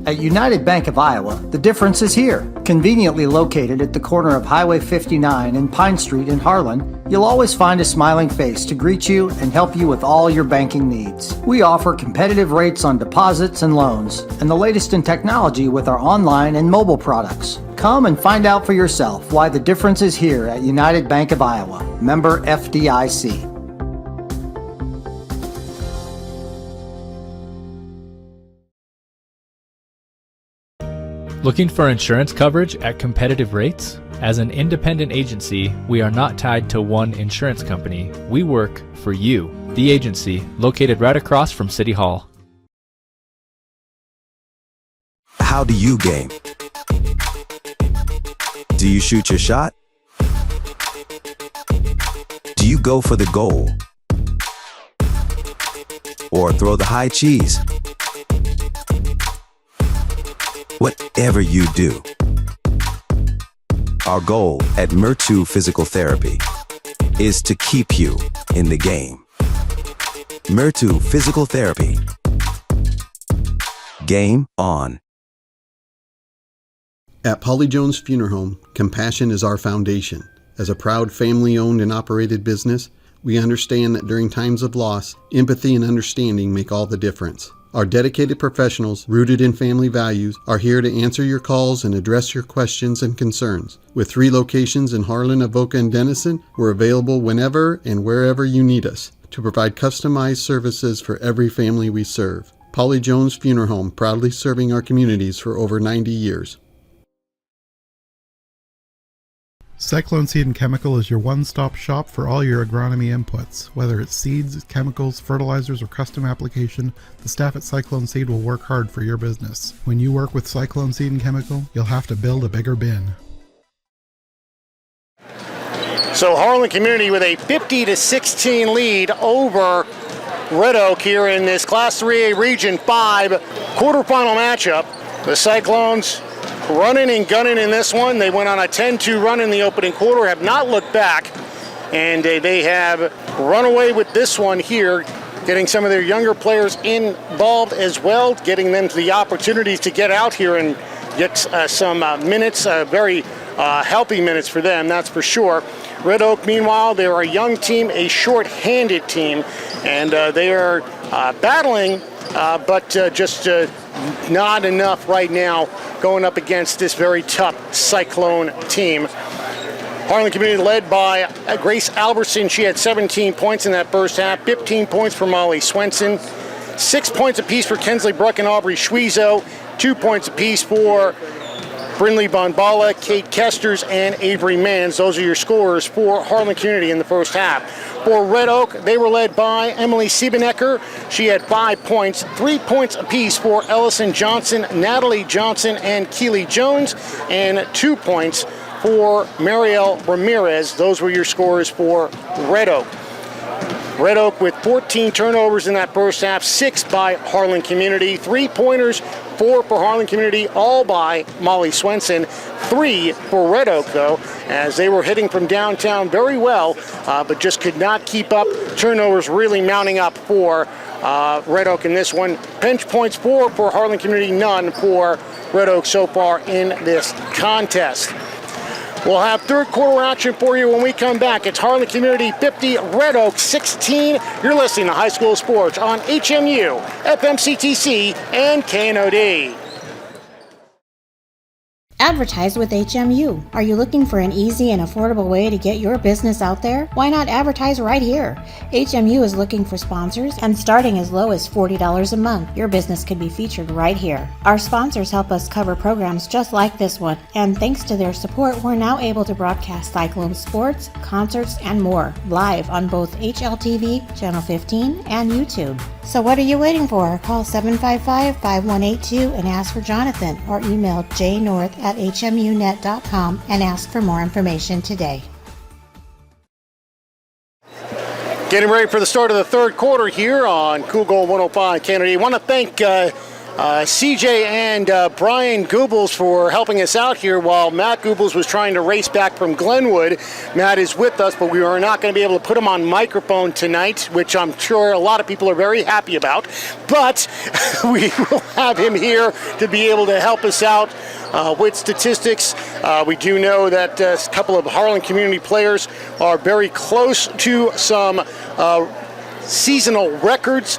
At United Bank of Iowa, the difference is here. Conveniently located at the corner of Highway 59 and Pine Street in Harlan, you'll always find a smiling face to greet you and help you with all your banking needs. We offer competitive rates on deposits and loans, and the latest in technology with our online and mobile products. Come and find out for yourself why the difference is here at United Bank of Iowa. Member FDIC. Looking for insurance coverage at competitive rates? As an independent agency, we are not tied to one insurance company. We work for you, the agency, located right across from City Hall. How do you game? Do you shoot your shot? Do you go for the goal? Or throw the high cheese? Whatever you do, our goal at Mertu Physical Therapy is to keep you in the game. Mertu Physical Therapy. Game on. At Polly Jones Funeral Home, compassion is our foundation. As a proud family-owned and operated business, we understand that during times of loss, empathy and understanding make all the difference. Our dedicated professionals, rooted in family values, are here to answer your calls and address your questions and concerns. With 3 locations in Harlan, Avoca, and Denison, we're available whenever and wherever you need us to provide customized services for every family we serve. Polly Jones Funeral Home, proudly serving our communities for over 90 years. Cyclone Seed and Chemical is your one-stop shop for all your agronomy inputs. Whether it's seeds, chemicals, fertilizers, or custom application, the staff at Cyclone Seed will work hard for your business. When you work with Cyclone Seed and Chemical, you'll have to build a bigger bin. So Harlan Community with a 50-16 lead over Red Oak here in this Class 3A Region 5 quarterfinal matchup. The Cyclones running and gunning in this one. They went on a 10-2 run in the opening quarter, have not looked back, and they have run away with this one here. getting some of their younger players involved as well, getting them the opportunities to get out here and get some minutes, very healthy minutes for them, that's for sure. Red Oak, meanwhile, they're a young team, a short-handed team, and they are battling, but just not enough right now going up against this very tough Cyclone team. Harlan Community led by Grace Albertson. She had 17 points in that first half, 15 points for Molly Swenson, 6 points apiece for Kensley Bruck and Aubrey Schwiezo, 2 points apiece for Brinley Bonbala, Kate Kesters, and Avery Mans. Those are your scorers for Harlan Community in the first half. For Red Oak, they were led by Emily Siebenecker. She had 5 points, 3 points apiece for Ellison Johnson, Natalie Johnson, and Keely Jones, and 2 points for Marielle Ramirez. Those were your scorers for Red Oak. Red Oak with 14 turnovers in that first half, 6 by Harlan Community, 3-pointers, 4 for Harlan Community, all by Molly Swenson, 3 for Red Oak though, as they were hitting from downtown very well, but just could not keep up. Turnovers really mounting up for Red Oak in this one. Bench points 4 for Harlan Community, none for Red Oak so far in this contest. We'll have third quarter action for you when we come back. It's Harlan Community 50, Red Oak 16. You're listening to High School Sports on HMU, FMCTC, and KNOD. Advertise with HMU. Are you looking for an easy and affordable way to get your business out there? Why not advertise right here? HMU is looking for sponsors, and starting as low as $40 a month, your business could be featured right here. Our sponsors help us cover programs just like this one, and thanks to their support, we're now able to broadcast Cyclone sports, concerts, and more live on both HLTV, Channel 15, and YouTube. So what are you waiting for? Call 755-5182 and ask for Jonathan, or email jnorth@hmunet.com and ask for more information today. Getting ready for the start of the third quarter here on Cool Gold 105 Kennedy. I want to thank CJ and Brian Goebbels for helping us out here while Matt Goebbels was trying to race back from Glenwood. Matt is with us, but we are not going to be able to put him on microphone tonight, which I'm sure a lot of people are very happy about. But we will have him here to be able to help us out with statistics. We do know that a couple of Harlan Community players are very close to some seasonal records.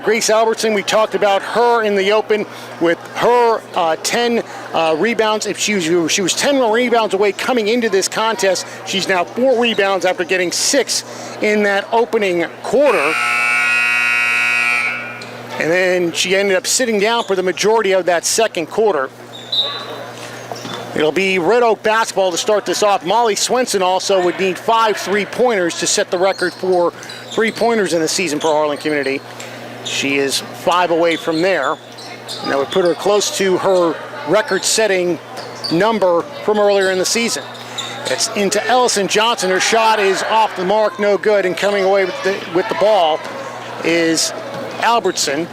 Grace Albertson, we talked about her in the open with her 10 rebounds. If she was 10 rebounds away coming into this contest, she's now 4 rebounds after getting 6 in that opening quarter. And then she ended up sitting down for the majority of that second quarter. It'll be Red Oak basketball to start this off. Molly Swenson also would need 5 3-pointers to set the record for 3-pointers in the season for Harlan Community. She is 5 away from there. And that would put her close to her record-setting number from earlier in the season. It's into Ellison Johnson. Her shot is off the mark, no good. And coming away with the ball is Albertson.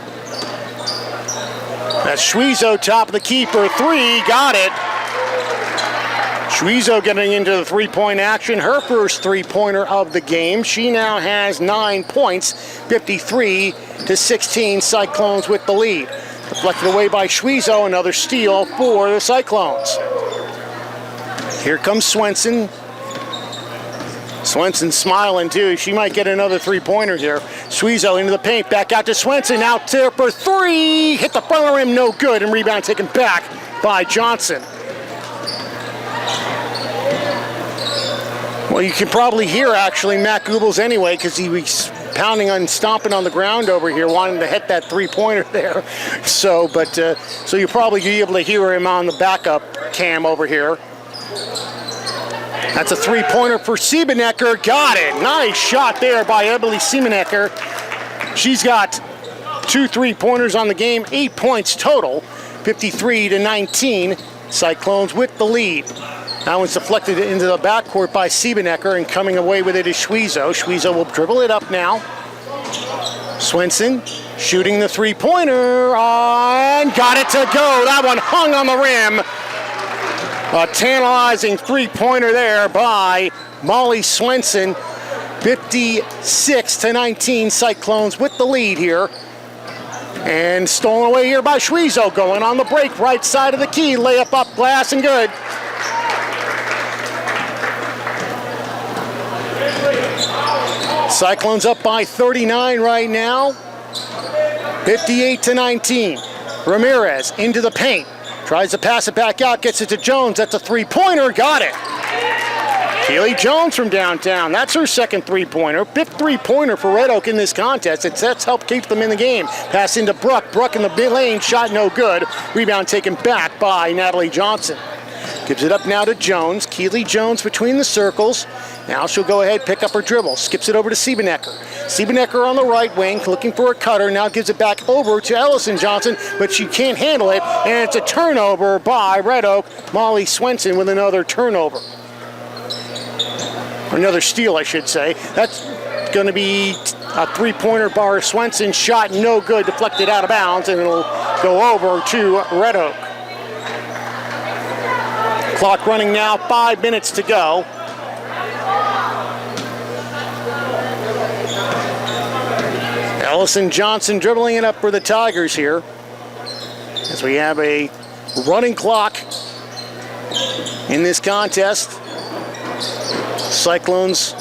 That's Schwiezo, top of the keeper. 3, got it. Schwiezo getting into the 3-point action, her first 3-pointer of the game. She now has 9 points, 53-16, Cyclones with the lead. Deflected away by Schwiezo, another steal for the Cyclones. Here comes Swenson. Swenson smiling too. She might get another 3-pointer here. Schwiezo into the paint, back out to Swenson, out there for 3. Hit the front of the rim, no good, and rebound taken back by Johnson. Well, you can probably hear actually Matt Goebbels anyway, because he was pounding and stomping on the ground over here, wanting to hit that 3-pointer there. So you'll probably be able to hear him on the backup cam over here. That's a 3-pointer for Siebenecker. Got it. Nice shot there by Emily Siebenecker. She's got 2 3-pointers on the game, 8 points total, 53-19. Cyclones with the lead. That one's deflected into the backcourt by Siebenecker, and coming away with it is Schwiezo. Schwiezo will dribble it up now. Swenson shooting the 3-pointer and got it to go. That one hung on the rim. A tantalizing 3-pointer there by Molly Swenson. 56-19, Cyclones with the lead here. And stolen away here by Schwezo, going on the break, right side of the key, layup up, glass and good. Cyclones up by 39 right now, 58-19. Ramirez into the paint, tries to pass it back out, gets it to Jones, that's a three-pointer, got it. Keely Jones from downtown, that's her second three-pointer. Fifth three-pointer for Red Oak in this contest. That's helped keep them in the game. Pass into Bruck. Bruck in the lane, shot no good. Rebound taken back by Natalie Johnson. Gives it up now to Jones. Keely Jones between the circles. Now she'll go ahead, pick up her dribble. Skips it over to Siebenecker. Siebenecker on the right wing, looking for a cutter. Now gives it back over to Ellison Johnson, but she can't handle it. And it's a turnover by Red Oak. Molly Swenson with another turnover. Another steal, I should say. That's going to be a three-pointer by Swenson. Shot no good, deflected out of bounds, and it'll go over to Red Oak. Clock running now, 5 minutes to go. Ellison Johnson dribbling it up for the Tigers here, as we have a running clock in this contest. Cyclones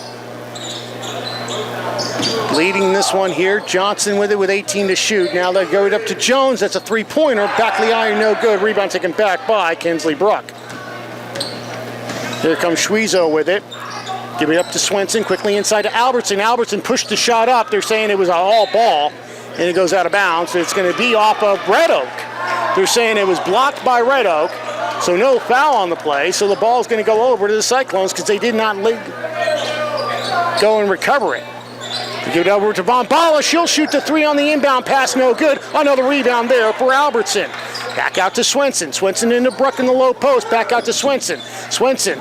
leading this one here. Johnson with it with 18 to shoot. Now they go it up to Jones. That's a three-pointer. Back of the iron, no good. Rebound taken back by Kinsley Bruck. Here comes Schwezo with it. Give it up to Swenson. Quickly inside to Albertson. Albertson pushed the shot up. They're saying it was an all ball, and it goes out of bounds. So it's going to be off of Red Oak. They're saying it was blocked by Red Oak. So no foul on the play, so the ball's going to go over to the Cyclones because they did not go and recover it. Give it over to Von Bala. She'll shoot the three on the inbound pass, no good. Another rebound there for Albertson. Back out to Swenson. Swenson into Bruck in the low post. Back out to Swenson. Swenson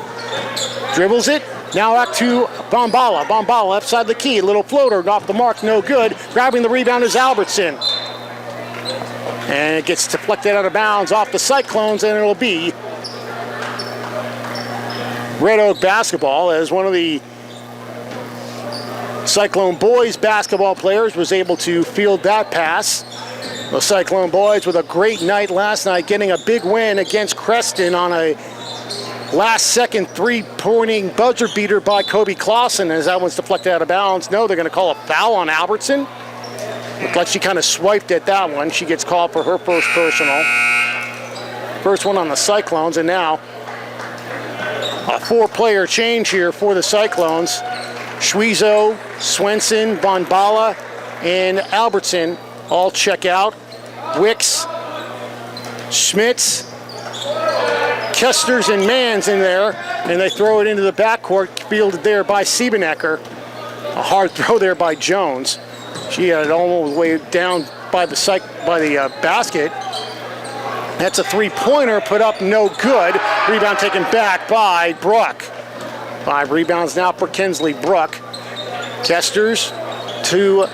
dribbles it. Now back to Von Bala. Von Bala left side of the key. Little floater off the mark, no good. Grabbing the rebound is Albertson. And it gets deflected out of bounds off the Cyclones, and it'll be Red Oak basketball, as one of the Cyclone boys basketball players was able to field that pass. The Cyclone boys with a great night last night, getting a big win against Creston on a last-second three-pointing buzzer beater by Kobe Clausen, as that one's deflected out of bounds. No, they're going to call a foul on Albertson. Looked like she kind of swiped at that one. She gets called for her first personal. First one on the Cyclones, and now a four-player change here for the Cyclones. Schwezo, Swenson, Von Bala, and Albertson all check out. Wicks, Schmitz, Kesters, and Mans in there, and they throw it into the backcourt, fielded there by Siebenecker. A hard throw there by Jones. She had it almost way down by the basket. That's a three-pointer put up, no good. Rebound taken back by Bruck. 5 rebounds now for Kinsley Bruck. Kesters to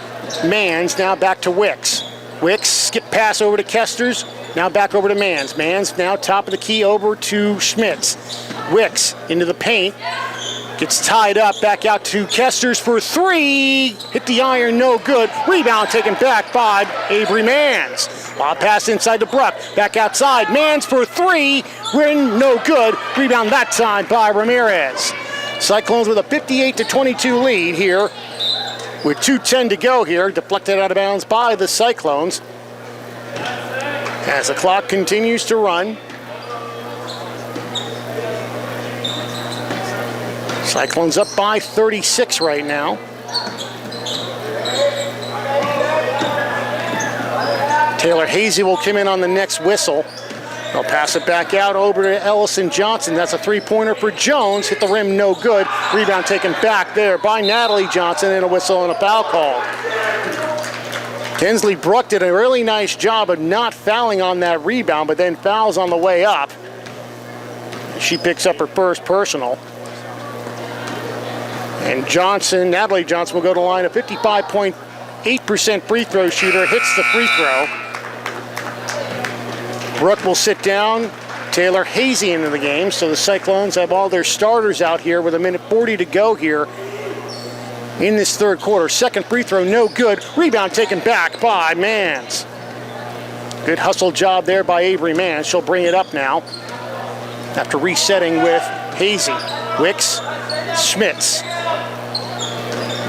Mans, now back to Wicks. Wicks, skip pass over to Kesters, now back over to Mans. Mans now top of the key over to Schmitz. Wicks into the paint. Gets tied up, back out to Kesters for three. Hit the iron, no good. Rebound taken back by Avery Mans. Lob pass inside to Bruck. Back outside. Mans for three. Rin, no good. Rebound that time by Ramirez. Cyclones with a 58-22 lead here, with 2:10 to go here. Deflected out of bounds by the Cyclones, as the clock continues to run. Cyclones up by 36 right now. Taylor Hazy will come in on the next whistle. They'll pass it back out over to Ellison Johnson. That's a three-pointer for Jones. Hit the rim, no good. Rebound taken back there by Natalie Johnson, and a whistle and a foul call. Kinsley Bruck did a really nice job of not fouling on that rebound, but then fouls on the way up. She picks up her first personal. And Johnson, Natalie Johnson, will go to the line, a 55.8% free throw shooter, hits the free throw. Bruck will sit down. Taylor Hazy into the game, so the Cyclones have all their starters out here with a minute 40 to go here in this third quarter. Second free throw, no good. Rebound taken back by Mans. Good hustle job there by Avery Mans. She'll bring it up now after resetting with Hazy. Wicks, Schmitz.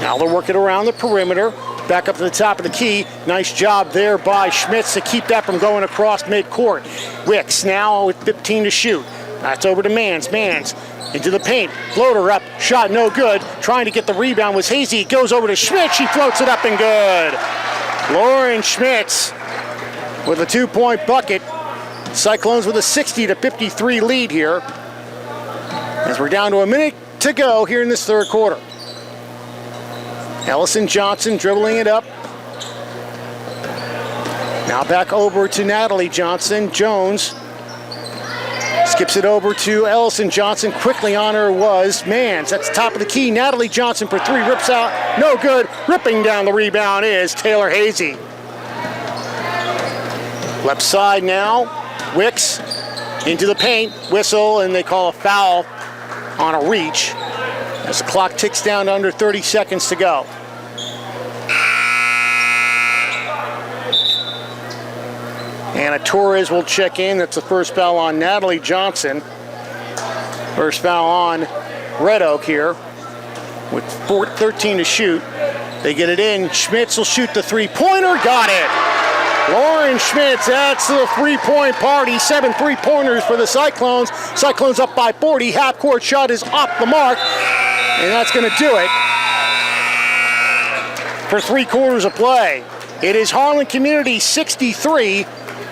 Now they'll work it around the perimeter. Back up to the top of the key. Nice job there by Schmitz to keep that from going across midcourt. Wicks now with 15 to shoot. That's over to Mans. Mans into the paint. Floater up. Shot no good. Trying to get the rebound was Hazy. Goes over to Schmitz. She floats it up and good. Lauren Schmitz with a 2-point bucket. Cyclones with a 60-53 lead here, as we're down to a minute to go here in this third quarter. Ellison Johnson dribbling it up. Now back over to Natalie Johnson. Jones skips it over to Ellison Johnson. Quickly on her was Mans. That's the top of the key. Natalie Johnson for three. Rips out. No good. Ripping down the rebound is Taylor Hazy. Left side now. Wicks into the paint. Whistle, and they call a foul on a reach as the clock ticks down to under 30 seconds to go. Anna Torres will check in. That's the first foul on Natalie Johnson. First foul on Red Oak here with 13 to shoot. They get it in. Schmitz will shoot the three-pointer. Got it. Lauren Schmitz, that's the three-point party. 7 3-pointers for the Cyclones. Cyclones up by 40. Half-court shot is off the mark, and that's going to do it for 3 quarters of play. It is Harlan Community 63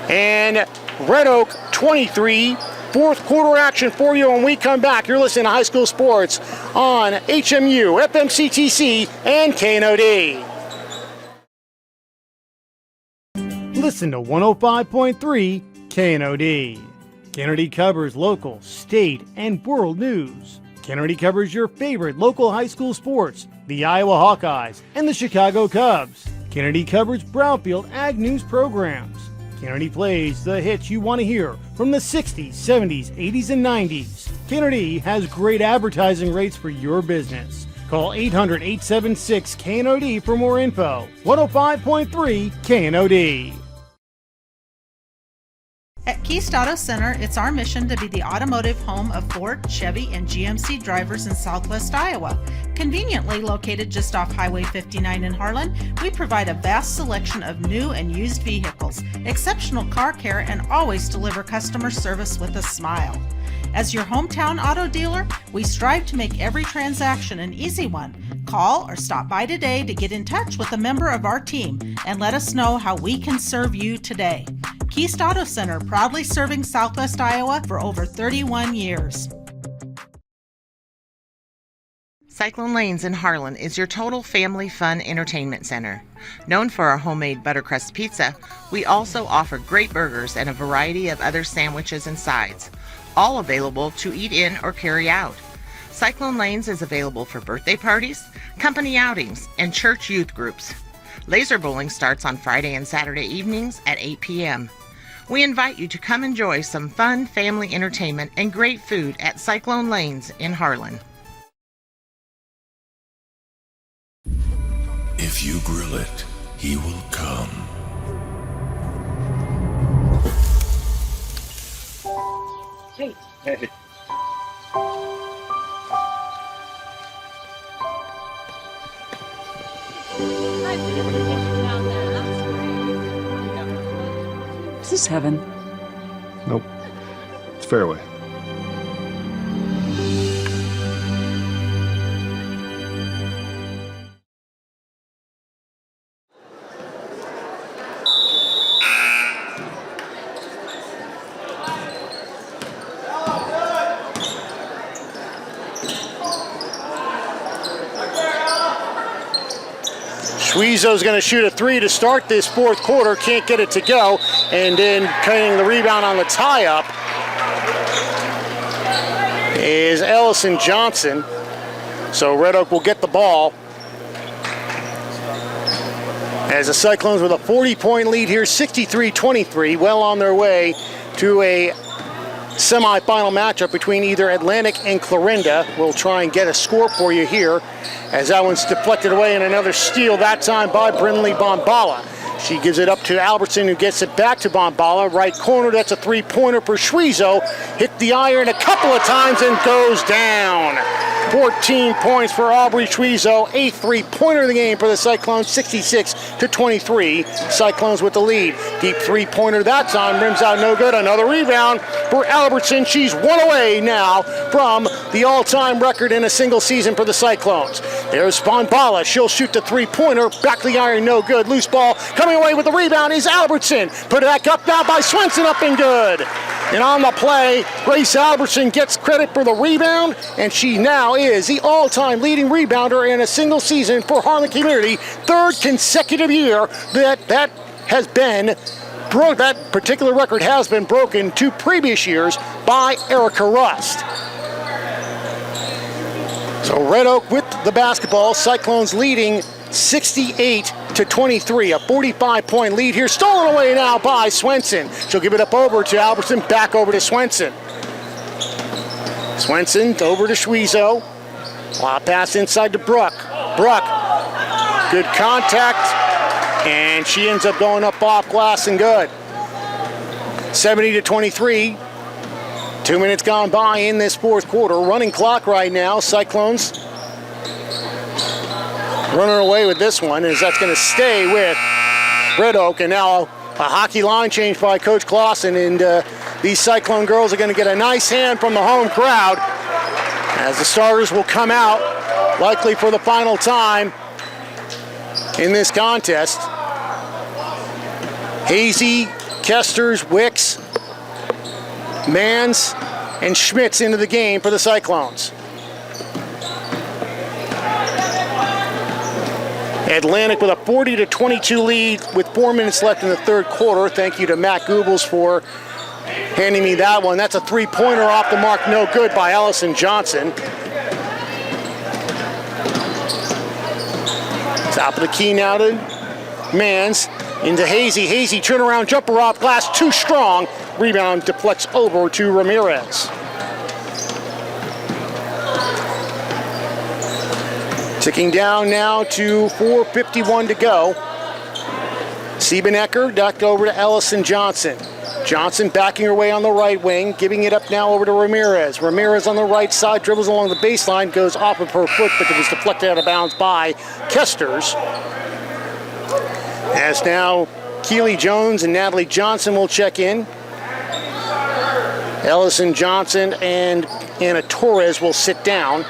and Red Oak 23. Fourth quarter action for you when we come back. You're listening to High School Sports on HMU, FMCTC, and KNOD. Listen to 105.3 KNOD. KNOD covers local, state, and world news. KNOD covers your favorite local high school sports, the Iowa Hawkeyes and the Chicago Cubs. KNOD covers Brownfield Ag News programs. KNOD plays the hits you want to hear from the 60s, 70s, 80s, and 90s. KNOD has great advertising rates for your business. Call 800-876-KNOD for more info. 105.3 KNOD. At Keist Auto Center, it's our mission to be the automotive home of Ford, Chevy, and GMC drivers in Southwest Iowa. Conveniently located just off Highway 59 in Harlan, we provide a vast selection of new and used vehicles, exceptional car care, and always deliver customer service with a smile. As your hometown auto dealer, we strive to make every transaction an easy one. Call or stop by today to get in touch with a member of our team and let us know how we can serve you today. Keist Auto Center, proudly serving Southwest Iowa for over 31 years. Cyclone Lanes in Harlan is your total family fun entertainment center. Known for our homemade buttercrust pizza, we also offer great burgers and a variety of other sandwiches and sides, all available to eat in or carry out. Cyclone Lanes is available for birthday parties, company outings, and church youth groups. Laser bowling starts on Friday and Saturday evenings at 8 p.m. We invite you to come enjoy some fun family entertainment and great food at Cyclone Lanes in Harlan. If you grill it, he will come. Hey. Hey. Is this heaven? Nope. It's fairway. Suizo's going to shoot a three to start this fourth quarter. Can't get it to go. And then cutting the rebound on the tie-up is Ellison Johnson. So Red Oak will get the ball. As the Cyclones with a 40-point lead here, 63-23, well on their way to a semifinal matchup between either Atlantic and Clarinda. We'll try and get a score for you here as that one's deflected away, and another steal, that time by Brinley Bombala. She gives it up to Albertson, who gets it back to Bombala. Right corner, that's a three-pointer for Schwezo. Hit the iron a couple of times and goes down. 14 points for Aubrey Schwezo, 8th three-pointer of the game for the Cyclones, 66-23. Cyclones with the lead. Deep three-pointer that time, rims out no good. Another rebound for Albertson. She's one away now from the all-time record in a single season for the Cyclones. There's Bombala. She'll shoot the three-pointer. Back to the iron, no good. Loose ball. Coming away with the rebound is Albertson. Put it back up now by Swenson, up and good. And on the play, Grace Albertson gets credit for the rebound, and she now is the all-time leading rebounder in a single season for Harlan Community. 3rd consecutive year that has been that particular record has been broken 2 previous years by Erica Rust. So Red Oak with the basketball. Cyclones leading 68-23, a 45-point lead here. Stolen away now by Swenson. She'll give it up over to Albertson, back over to Swenson. Swenson over to Schwezo. Pass inside to Bruck. Bruck, good contact, and she ends up going up off glass and good. 70-23. 2 minutes gone by in this 4th quarter. Running clock right now. Cyclones running away with this one, as that's going to stay with Red Oak. And now a hockey line change by Coach Clausen, and these Cyclone girls are going to get a nice hand from the home crowd as the starters will come out, likely for the final time in this contest. Hazy, Kesters, Wicks, Mans, and Schmitz into the game for the Cyclones. Atlantic with a 40-22 lead with 4 minutes left in the 3rd quarter. Thank you to Matt Goebbels for handing me that one. That's a three-pointer off the mark, no good by Allison Johnson. Top of the key now to Mans. Into Hazy. Hazy turnaround jumper off glass, too strong. Rebound deflects over to Ramirez. Ticking down now to 4:51 to go. Siebenecker ducked over to Ellison Johnson. Johnson backing her way on the right wing, giving it up now over to Ramirez. Ramirez on the right side, dribbles along the baseline, goes off of her foot, but it was deflected out of bounds by Kesters. As now Keely Jones and Natalie Johnson will check in. Ellison Johnson and Anna Torres will sit down.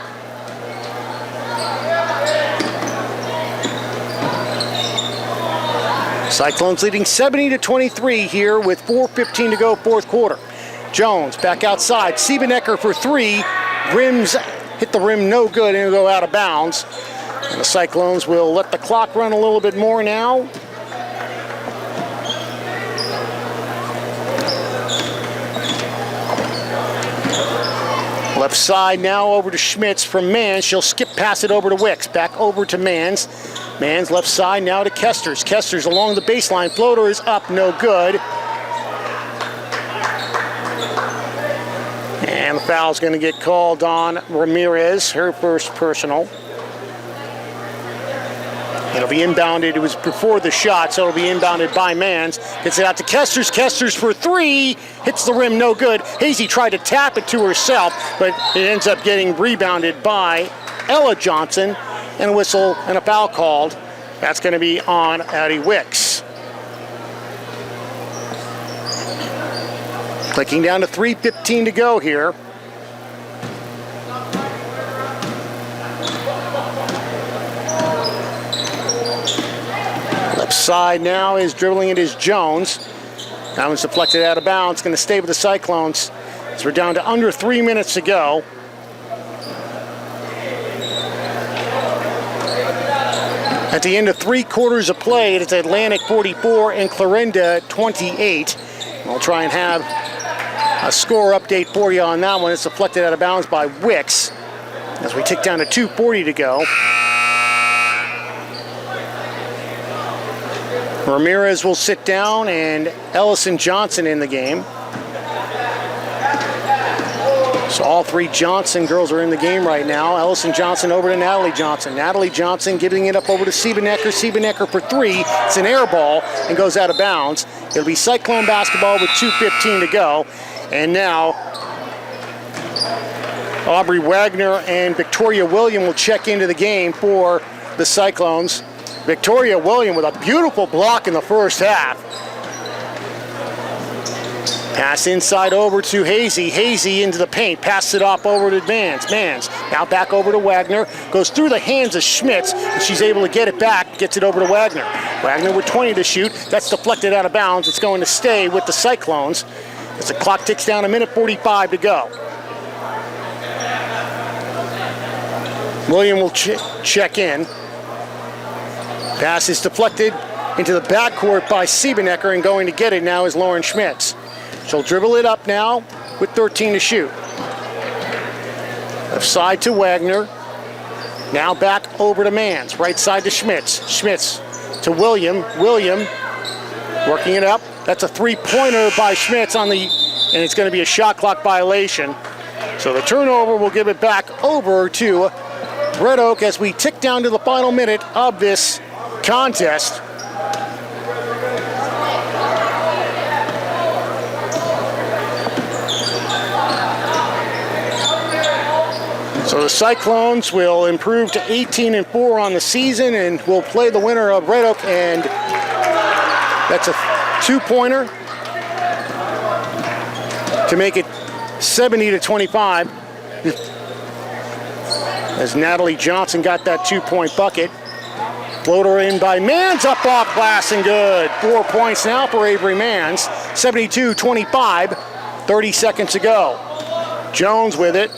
Cyclones leading 70-23 here with 4:15 to go, 4th quarter. Jones back outside. Siebenecker for 3. Rims hit the rim, no good, and it'll go out of bounds. And the Cyclones will let the clock run a little bit more now. Left side now over to Schmitz from Mans. She'll skip past it over to Wicks. Back over to Mans. Mans left side now to Kesters. Kesters along the baseline. Floater is up, no good. And the foul's going to get called on Ramirez, her first personal. It'll be inbounded. It was before the shot, so it'll be inbounded by Mans. Gets it out to Kesters. Kesters for 3. Hits the rim, no good. Hazy tried to tap it to herself, but it ends up getting rebounded by Ella Johnson. And a whistle and a foul called. That's going to be on Addie Wicks. Clicking down to 3:15 to go here. Left side now is dribbling it is Jones. That one's deflected out of bounds. Going to stay with the Cyclones as we're down to under 3 minutes to go. At the end of 3 quarters of play, it's Atlantic 44 and Clarinda 28. We'll try and have a score update for you on that one. It's deflected out of bounds by Wicks as we tick down to 2:40 to go. Ramirez will sit down and Ellison Johnson in the game. So all three Johnson girls are in the game right now. Ellison Johnson over to Natalie Johnson. Natalie Johnson giving it up over to Siebenecker. Siebenecker for three. It's an air ball and goes out of bounds. It'll be Cyclone basketball with 2:15 to go. And now Aubrey Wagner and Victoria William will check into the game for the Cyclones. Victoria William with a beautiful block in the first half. Pass inside over to Hazy. Hazy into the paint. Passes it off over to Mans. Mans now back over to Wagner. Goes through the hands of Schmitz. And she's able to get it back. Gets it over to Wagner. Wagner with 20 to shoot. That's deflected out of bounds. It's going to stay with the Cyclones as the clock ticks down, 1:45 to go. William will check in. Pass is deflected into the backcourt by Siebenecker, and going to get it now is Lauren Schmitz. She'll dribble it up now with 13 to shoot. Left side to Wagner. Now back over to Mans. Right side to Schmitz. Schmitz to William. William working it up. That's a three-pointer by Schmitz and it's going to be a shot clock violation. So the turnover will give it back over to Red Oak as we tick down to the final minute of this contest. So the Cyclones will improve to 18-4 on the season and will play the winner of Red Oak, and that's a two-pointer to make it 70-25. As Natalie Johnson got that two-point bucket. Floater in by Mans, up off glass and good. 4 points now for Avery Mans. 72-25, 30 seconds to go. Jones with it.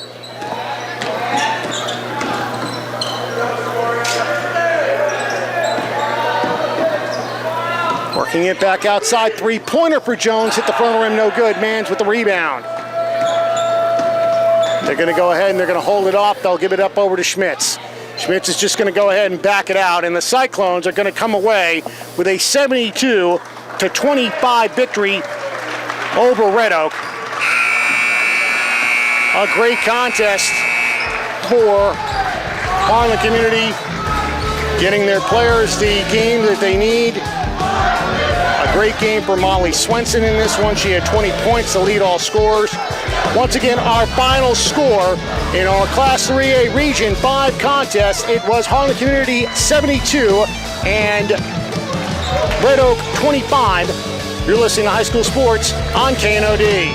Working it back outside, three-pointer for Jones, hit the front of the rim, no good. Mans with the rebound. They're going to go ahead and they're going to hold it off. They'll give it up over to Schmitz. Schmitz is just going to go ahead and back it out, and the Cyclones are going to come away with a 72-25 victory over Red Oak. A great contest for Harlan community, getting their players the game that they need. A great game for Molly Swenson in this one. She had 20 points to lead all scorers. Once again, our final score in our Class 3A Region 5 contest, it was Harlan Community 72 and Red Oak 25. You're listening to High School Sports on KNOD.